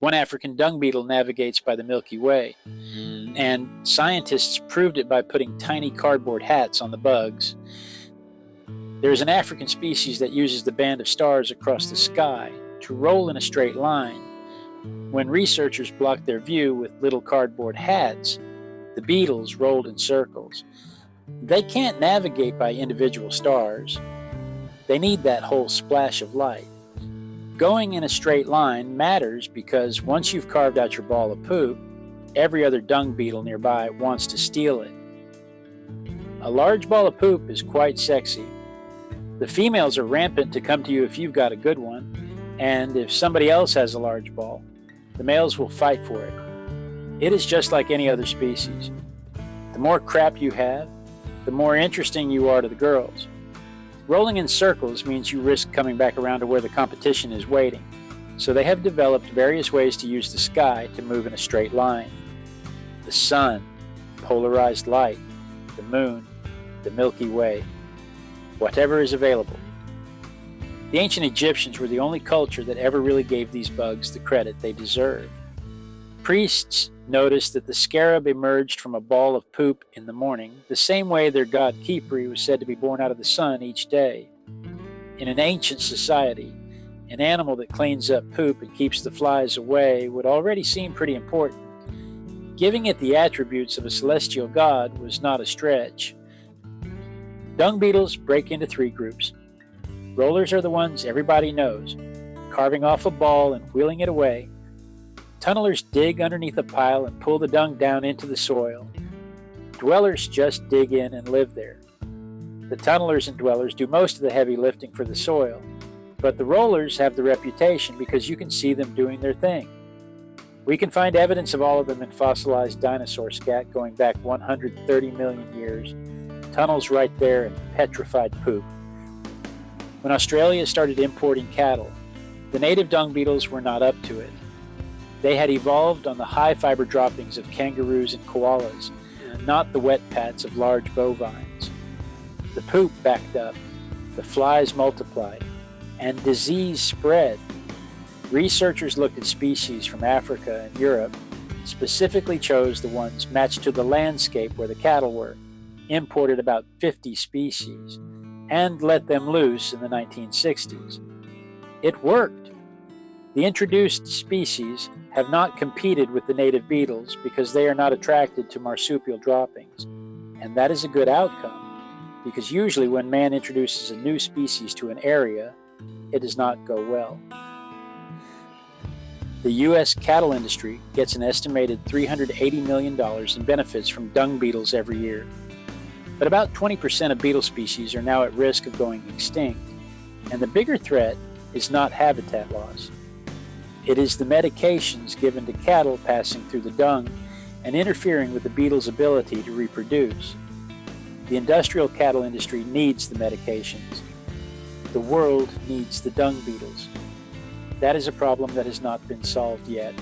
One African dung beetle navigates by the Milky Way, and scientists proved it by putting tiny cardboard hats on the bugs. There is an African species that uses the band of stars across the sky to roll in a straight line. When researchers blocked their view with little cardboard hats, the beetles rolled in circles. They can't navigate by individual stars. They need that whole splash of light. Going in a straight line matters because once you've carved out your ball of poop, every other dung beetle nearby wants to steal it. A large ball of poop is quite sexy. The females are rampant to come to you if you've got a good one, and if somebody else has a large ball, the males will fight for it. It is just like any other species. The more crap you have, the more interesting you are to the girls. Rolling in circles means you risk coming back around to where the competition is waiting, so they have developed various ways to use the sky to move in a straight line. The sun, polarized light, the moon, the Milky Way, whatever is available. The ancient Egyptians were the only culture that ever really gave these bugs the credit they deserve. Priests noticed that the scarab emerged from a ball of poop in the morning, the same way their god Khepri was said to be born out of the sun each day. In an ancient society, an animal that cleans up poop and keeps the flies away would already seem pretty important. Giving it the attributes of a celestial god was not a stretch. Dung beetles break into three groups. Rollers are the ones everybody knows, carving off a ball and wheeling it away. Tunnelers dig underneath a pile and pull the dung down into the soil. Dwellers just dig in and live there. The tunnelers and dwellers do most of the heavy lifting for the soil, but the rollers have the reputation because you can see them doing their thing. We can find evidence of all of them in fossilized dinosaur scat going back 130 million years, tunnels right there, and petrified poop. When Australia started importing cattle, the native dung beetles were not up to it. They had evolved on the high fiber droppings of kangaroos and koalas, not the wet pats of large bovines. The poop backed up, the flies multiplied, and disease spread. Researchers looked at species from Africa and Europe, specifically chose the ones matched to the landscape where the cattle were, imported about 50 species, and let them loose in the 1960s. It worked. The introduced species have not competed with the native beetles because they are not attracted to marsupial droppings. And that is a good outcome, because usually when man introduces a new species to an area, it does not go well. The U.S. cattle industry gets an estimated $380 million in benefits from dung beetles every year. But about 20% of beetle species are now at risk of going extinct, and the bigger threat is not habitat loss. It is the medications given to cattle passing through the dung and interfering with the beetle's ability to reproduce. The industrial cattle industry needs the medications. The world needs the dung beetles. That is a problem that has not been solved yet.